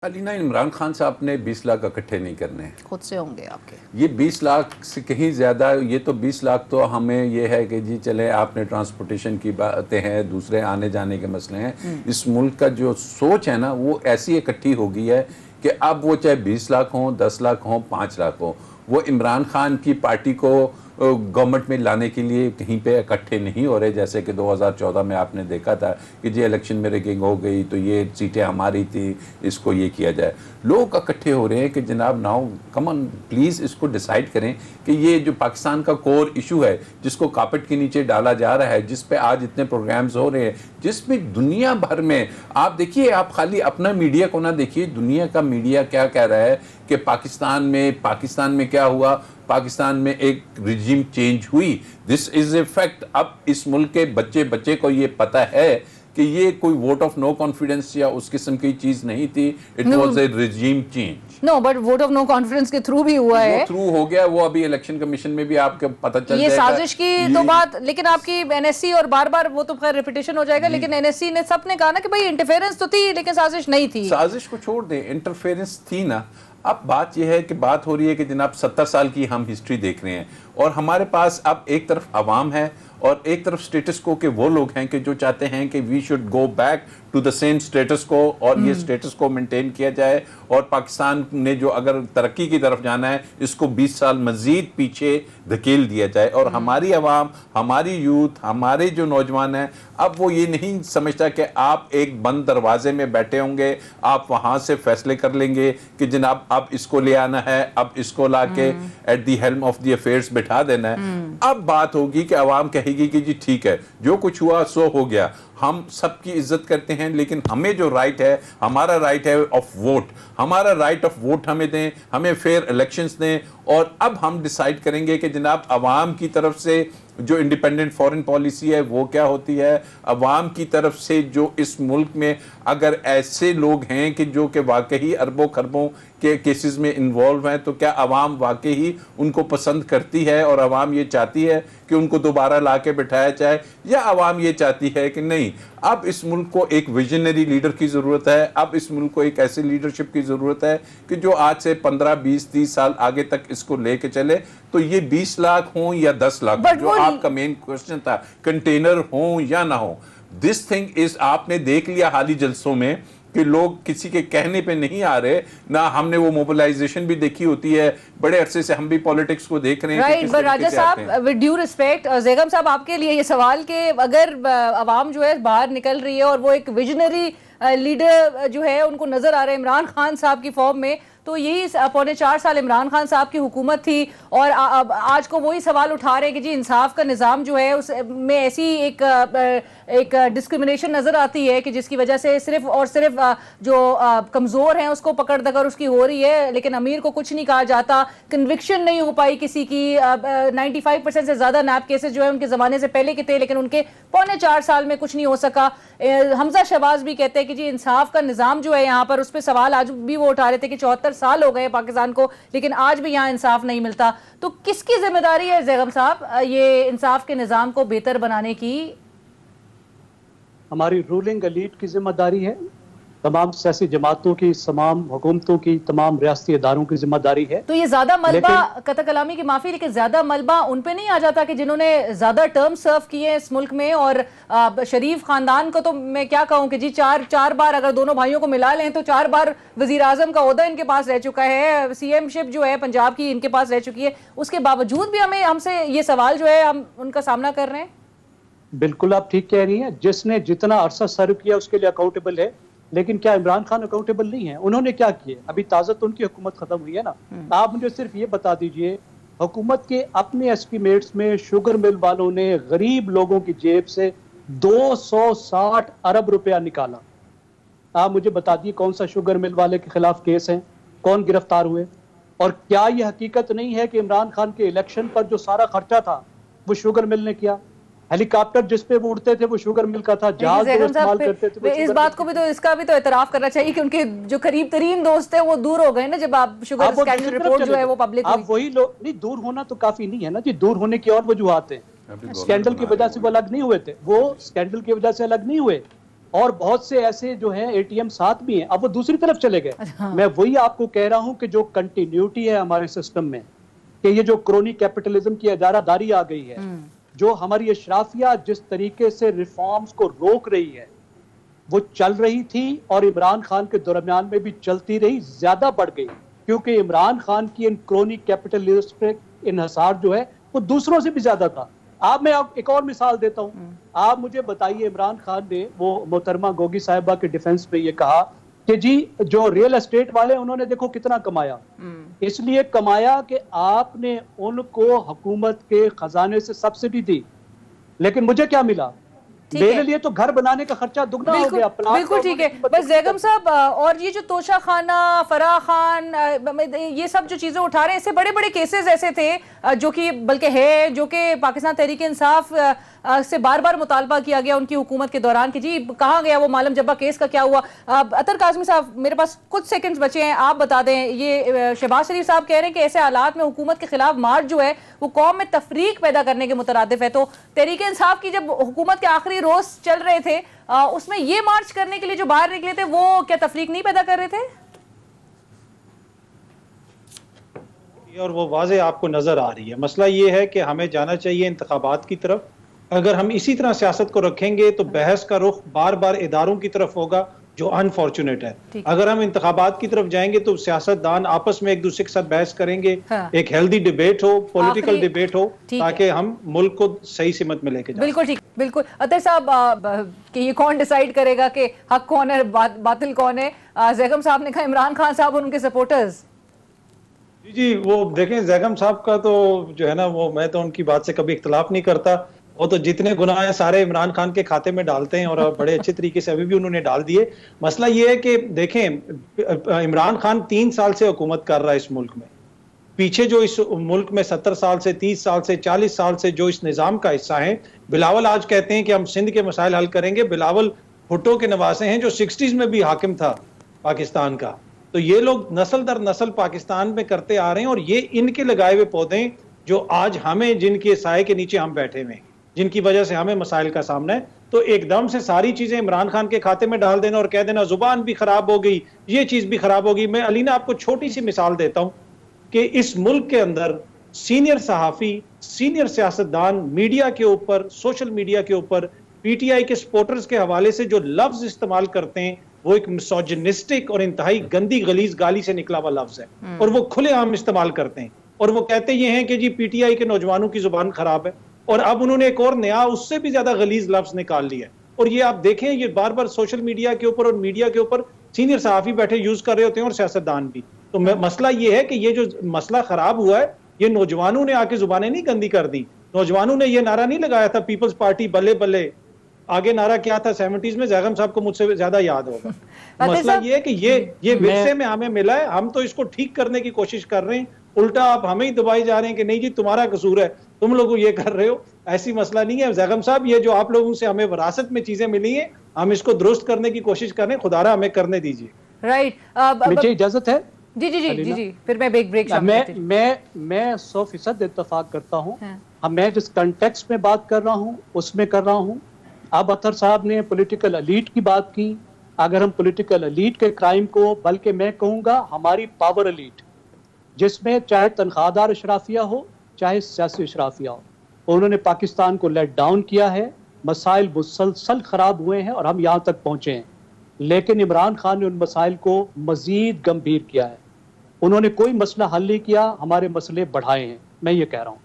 अलीना, इमरान खान साहब ने 20 लाख इकट्ठे नहीं करने हैं। खुद से होंगे आपके। ये 20 लाख से कहीं ज़्यादा, ये तो 20 लाख तो हमें ये है कि जी चले आपने ट्रांसपोर्टेशन की बातें हैं, दूसरे आने जाने के मसले हैं। इस मुल्क का जो सोच है ना वो ऐसी इकट्ठी हो गई है कि अब वो चाहे 20 लाख हों, 10 लाख हों, 5 लाख हों, वो इमरान खान की पार्टी को गवर्नमेंट में लाने के लिए कहीं पे इकट्ठे नहीं हो रहे। जैसे कि 2014 में आपने देखा था कि जी इलेक्शन में रिगिंग हो गई तो ये सीटें हमारी थी, इसको ये किया जाए। लोग इकट्ठे हो रहे हैं कि जनाब नाउ कम ऑन प्लीज़ इसको डिसाइड करें कि ये जो पाकिस्तान का कोर इशू है जिसको कार्पेट के नीचे डाला जा रहा है, जिस पे आज इतने प्रोग्राम्स हो रहे हैं, जिसमें दुनिया भर में आप देखिए, आप खाली अपना मीडिया को ना देखिए, दुनिया का मीडिया क्या कह रहा है कि पाकिस्तान में क्या हुआ, पाकिस्तान में एक रिजीम चेंज हुई। This is a fact. अब इस मुल्क के बच्चे को ये पता है कि ये कोई वोट ऑफ नो कॉन्फिडेंस या उस किस्म की चीज नहीं थी, it was a regime change. No, but vote of no confidence के थ्रू भी हुआ है, थ्रू हो गया वो। अभी इलेक्शन कमीशन में भी आपको पता चल ये साजिश की तो बात। लेकिन आपकी एनएससी और बार बार वो तो खैर रिपीटेशन हो जाएगा, लेकिन एनएससी ने सबने कहा ना कि भाई इंटरफेरेंस तो थी लेकिन साजिश नहीं थी। साजिश को छोड़ दें, इंटरफेरेंस थी ना। अब बात यह है कि बात हो रही है कि जनाब 70 साल की हम हिस्ट्री देख रहे हैं और हमारे पास अब एक तरफ अवाम है और एक तरफ स्टेटस को के वो लोग हैं कि जो चाहते हैं कि we should go back to the same status quo और ये स्टेटस को मेंटेन किया जाए और पाकिस्तान ने जो अगर तरक्की की तरफ जाना है इसको 20 साल मजीद पीछे धकेल दिया जाए। और हमारी अवाम, हमारी यूथ, हमारे जो नौजवान हैं, अब वो ये नहीं समझता कि आप एक बंद दरवाजे में बैठे होंगे, आप वहाँ से फैसले कर लेंगे कि जनाब अब इसको ले आना है, अब इसको ला के at the helm of the affairs बिठा देना है। अब बात होगी कि अवाम कहेगी कि जी ठीक है, जो कुछ हुआ सो हो गया, हम सबकी इज्जत करते हैं, लेकिन हमें जो राइट है, हमारा राइट है ऑफ वोट, हमारा राइट ऑफ वोट हमें दें, हमें फेयर इलेक्शंस दें। और अब हम डिसाइड करेंगे कि जनाब अवाम की तरफ से जो इंडिपेंडेंट फॉरेन पॉलिसी है वो क्या होती है, अवाम की तरफ से जो इस मुल्क में अगर ऐसे लोग हैं कि जो कि वाकई अरबों खरबों के केसेस में इन्वॉल्व हैं, तो क्या अवाम वाकई ही उनको पसंद करती है और अवाम ये चाहती है कि उनको दोबारा ला के बिठाया जाए, या अवाम ये चाहती है कि नहीं अब इस मुल्क को एक विजनरी लीडर की ज़रूरत है, अब इस मुल्क को एक ऐसी लीडरशिप की ज़रूरत है कि जो आज से 15, 20, 30 साल आगे तक इसको लेके चले। तो ये 20 लाख हों या 10 लाख, जो आपका मेन क्वेश्चन था, कंटेनर हों या ना हो, दिस थिंग इज, आपने देख लिया हाली जलसों में कि लोग किसी के कहने पे नहीं आ रहे ना। हमने वो मोबिलाइजेशन भी देखी होती है, बड़े अरसे से हम भी पॉलिटिक्स को देख रहे हैं। राइट, बट राजा साहब, विद ड्यू रिस्पेक्ट, ज़ेगम साहब, आपके लिए ये सवाल कि अगर अवाम जो है बाहर निकल रही है और वो एक विजनरी लीडर जो है उनको नजर आ रहे हैं इमरान खान साहब की फॉर्म में, तो यही 4.25 साल इमरान खान साहब की हुकूमत थी और आज को वही सवाल उठा रहे हैं कि जी इंसाफ का निज़ाम जो है उसमें ऐसी एक डिस्क्रिमिनेशन नज़र आती है कि जिसकी वजह से सिर्फ और सिर्फ जो कमज़ोर हैं उसको पकड़ दकर उसकी हो रही है, लेकिन अमीर को कुछ नहीं कहा जाता। कन्विक्शन नहीं हो पाई किसी की। 95% से ज़्यादा नैब केसेस जो है उनके ज़माने से पहले के थे, लेकिन उनके 4.25 साल में कुछ नहीं हो सका। हमजा शहबाज भी कहते हैं कि जी इंसाफ का निज़ाम जो है यहाँ पर, उस पर सवाल आज भी वो उठा रहे थे कि 74 साल हो गए पाकिस्तान को, लेकिन आज भी यहाँ इंसाफ नहीं मिलता। तो किसकी जिम्मेदारी है ज़ेगम साहब ये इंसाफ के निज़ाम को बेहतर बनाने की? हमारी रूलिंग एलीट की जिम्मेदारी है, तमाम सियासी जमातों की, तमाम हुकूमतों की, तमाम रियासती इदारों की जिम्मेदारी है। तो ये ज्यादा मलबा, कतई कलामी की माफी, लेकिन ज्यादा मलबा उन पे नहीं आ जाता कि जिन्होंने ज्यादा टर्म सर्व किए हैं इस मुल्क में? और शरीफ खानदान को तो मैं क्या कहूँ कि जी चार बार अगर दोनों भाइयों को मिला लें तो 4 बार वजीर आजम का ओहदा इनके पास रह चुका है, CM शिप जो है पंजाब की इनके पास रह चुकी है। उसके बावजूद भी हमसे ये सवाल जो है हम उनका सामना कर रहे हैं। बिल्कुल आप ठीक कह रही हैं, जिसने जितना अरसा सर्व किया उसके लिए अकाउंटेबल है, लेकिन क्या इमरान खान अकाउंटेबल नहीं है? उन्होंने क्या किए? अभी ताज़ा तो उनकी हुकूमत खत्म हुई है ना। आप मुझे सिर्फ ये बता दीजिए, हुकूमत के अपने एस्टिमेट्स में शुगर मिल वालों ने गरीब लोगों की जेब से 260 अरब रुपया निकाला। आप मुझे बता दिए कौन सा शुगर मिल वाले के खिलाफ केस है, कौन गिरफ्तार हुए? और क्या ये हकीकत नहीं है कि इमरान खान के इलेक्शन पर जो सारा खर्चा था वो शुगर मिल ने किया? हेलीकॉप्टर जिस पे वो उड़ते थे वो शुगर मिल का था, जहाज जो इस्तेमाल करते थे। इस बात को भी तो, इसका भी तो एतराफ करना चाहिए कि उनके जो करीब तरीन दोस्त थे वो दूर हो गए ना जब आप शुगर स्कैंडल रिपोर्ट जो है वो पब्लिक हुई। आप वही लोग नहीं, दूर होना तो काफी नहीं है ना जी, दूर होने की और वजूहात हैं। स्कैंडल की वजह से वो अलग नहीं हुए थे, वो स्कैंडल की वजह से अलग नहीं हुए, اور بہت سے ایسے جو ہیں اے ٹی ایم ساتھ بھی ہیں، اب وہ دوسری طرف چلے گئے. میں وہی آپ کو کہہ رہا ہوں کہ جو کنٹینیوٹی ہے ہمارے سسٹم میں، کہ یہ جو کرونی کیپٹلزم کی ادارہ داری آ گئی ہے، جو ہماری اشرافیہ جس طریقے سے ریفارمز کو روک رہی ہے وہ چل رہی تھی اور عمران خان کے درمیان میں بھی چلتی رہی، زیادہ بڑھ گئی، کیونکہ عمران خان کی ان کرونی کیپٹلزم پہ انحصار جو ہے وہ دوسروں سے بھی زیادہ تھا. میں آپ ایک اور مثال دیتا ہوں. آپ مجھے بتائیے، عمران خان نے وہ محترمہ گوگی صاحبہ کے ڈیفنس میں یہ کہا کہ جی جو ریل اسٹیٹ والے انہوں نے دیکھو کتنا کمایا، اس لیے کمایا کہ آپ نے ان کو حکومت کے خزانے سے سبسڈی دی، لیکن مجھے کیا ملا؟ میرے لیے تو گھر بنانے کا خرچہ دگنا ہو گیا. بالکل ٹھیک ہے. بس بیگم صاحب، اور یہ جو توشہ خانہ، فرح خان، یہ سب جو چیزیں اٹھا رہے ہیں، اس سے بڑے بڑے کیسز ایسے تھے جو کہ بلکہ ہے جو کہ پاکستان تحریک انصاف سے بار بار مطالبہ کیا گیا ان کی حکومت کے دوران کہ جی کہاں گیا وہ معلم جبہ کیس کا کیا ہوا. اطہر کاظمی صاحب، میرے پاس کچھ سیکنڈز بچے ہیں، آپ بتا دیں. یہ شہباز شریف صاحب کہہ رہے ہیں کہ ایسے حالات میں حکومت کے خلاف مارچ جو ہے وہ قوم میں تفریق پیدا کرنے کے مترادف ہے. تو تحریک انصاف کی جب حکومت کے آخری روز چل رہے تھے، اس میں یہ مارچ کرنے کے لیے جو باہر نکلے تھے وہ کیا تفریق نہیں پیدا کر رہے تھے؟ اور وہ واضح آپ کو نظر آ رہی ہے. مسئلہ یہ ہے کہ ہمیں جانا چاہیے انتخابات کی طرف. اگر ہم اسی طرح سیاست کو رکھیں گے تو بحث کا رخ بار بار اداروں کی طرف ہوگا، جو انفارچونیٹ ہے. اگر ہم انتخابات کی طرف جائیں گے تو سیاست دان آپس میں ایک دوسرے کے ساتھ بحث کریں گے، ایک ہیلدی ڈیبیٹ ہو، پولیٹیکل ڈیبیٹ ہو، تاکہ ہم ملک کو صحیح سمت میں لے کے جائیں. بالکل ٹھیک. بالکل. اطہر صاحب، کہ یہ کون ڈیسائیڈ کرے گا کہ حق کون ہے باطل کون ہے؟ زیغم صاحب نے کہا عمران خان صاحب اور ان کے سپورٹرز. جی وہ دیکھیں، زیغم صاحب کا تو جو ہے نا، وہ میں تو ان کی بات سے کبھی اختلاف نہیں کرتا. وہ تو جتنے گناہ ہیں سارے عمران خان کے کھاتے میں ڈالتے ہیں، اور بڑے اچھے طریقے سے ابھی بھی انہوں نے ڈال دیے. مسئلہ یہ ہے کہ دیکھیں، عمران خان 3 سال سے حکومت کر رہا ہے اس ملک میں. پیچھے جو اس ملک میں 70 سال سے، 30 سال سے، 40 سال سے جو اس نظام کا حصہ ہیں، بلاول آج کہتے ہیں کہ ہم سندھ کے مسائل حل کریں گے. بلاول بھٹو کے نواسے ہیں جو 60s میں بھی حاکم تھا پاکستان کا. تو یہ لوگ نسل در نسل پاکستان میں کرتے آ رہے ہیں، اور یہ ان کے لگائے ہوئے پودے جو آج ہمیں، جن کے سائے کے نیچے ہم بیٹھے ہوئے ہیں، جن کی وجہ سے ہمیں مسائل کا سامنا ہے. تو ایک دم سے ساری چیزیں عمران خان کے کھاتے میں ڈال دینا اور کہہ دینا زبان بھی خراب ہو گئی، یہ چیز بھی خراب ہوگی. میں علینا آپ کو چھوٹی سی مثال دیتا ہوں کہ اس ملک کے اندر سینئر صحافی، سینئر سیاستدان میڈیا کے اوپر، سوشل میڈیا کے اوپر پی ٹی آئی کے سپورٹرز کے حوالے سے جو لفظ استعمال کرتے ہیں وہ ایک مسوجنسٹک اور انتہائی گندی غلیظ گالی سے نکلا ہوا لفظ ہے، اور وہ کھلے عام استعمال کرتے ہیں. اور وہ کہتے یہ ہیں کہ جی پی ٹی آئی کے نوجوانوں کی زبان خراب ہے، اور اب انہوں نے ایک اور نیا اس سے بھی زیادہ غلیظ لفظ نکال لیا ہے. اور یہ آپ دیکھیں، یہ بار بار سوشل میڈیا کے اوپر اور میڈیا کے اوپر سینئر صحافی بیٹھے یوز کر رہے ہوتے ہیں، اور سیاستدان بھی. تو مسئلہ یہ ہے کہ یہ جو مسئلہ خراب ہوا ہے، یہ نوجوانوں نے آ کے زبانیں نہیں گندی کر دی. نوجوانوں نے یہ نعرہ نہیں لگایا تھا پیپلز پارٹی بلے بلے. آگے نعرہ کیا تھا 70s میں؟ زیغم صاحب کو مجھ سے زیادہ یاد ہوگا. مسئلہ یہ ہے کہ یہ ورثے میں ہمیں ملا ہے، ہم تو اس کو ٹھیک کرنے کی کوشش کر رہے ہیں. الٹا آپ ہمیں ہی دبائی جا رہے ہیں کہ نہیں جی تمہارا قصور ہے، تم لوگ یہ کر رہے ہو. ایسی مسئلہ نہیں ہے زیغم صاحب. یہ جو آپ لوگوں سے ہمیں وراثت میں چیزیں ملی ہیں، ہم اس کو درست کرنے کی کوشش کر رہے ہیں. خدا را ہمیں کرنے دیجیے. رائٹ. مجھے اجازت ہے؟ جی جی جی جی پھر میں بریک میں 100% اتفاق کرتا ہوں. میں جس کنٹیکسٹ میں بات کر رہا ہوں اس میں کر رہا ہوں. اب اطہر صاحب نے پولیٹیکل ایلیٹ کی بات کی. اگر ہم پولیٹیکل ایلیٹ کے کرائم کو، بلکہ میں کہوں گا ہماری پاور ایلیٹ، جس میں چاہے تنخواہ دار اشرافیہ ہو چاہے سیاسی اشرافیہ ہو، انہوں نے پاکستان کو لیٹ ڈاؤن کیا ہے. مسائل مسلسل خراب ہوئے ہیں اور ہم یہاں تک پہنچے ہیں. لیکن عمران خان نے ان مسائل کو مزید گمبھیر کیا ہے. انہوں نے کوئی مسئلہ حل نہیں کیا، ہمارے مسئلے بڑھائے ہیں. میں یہ کہہ رہا ہوں.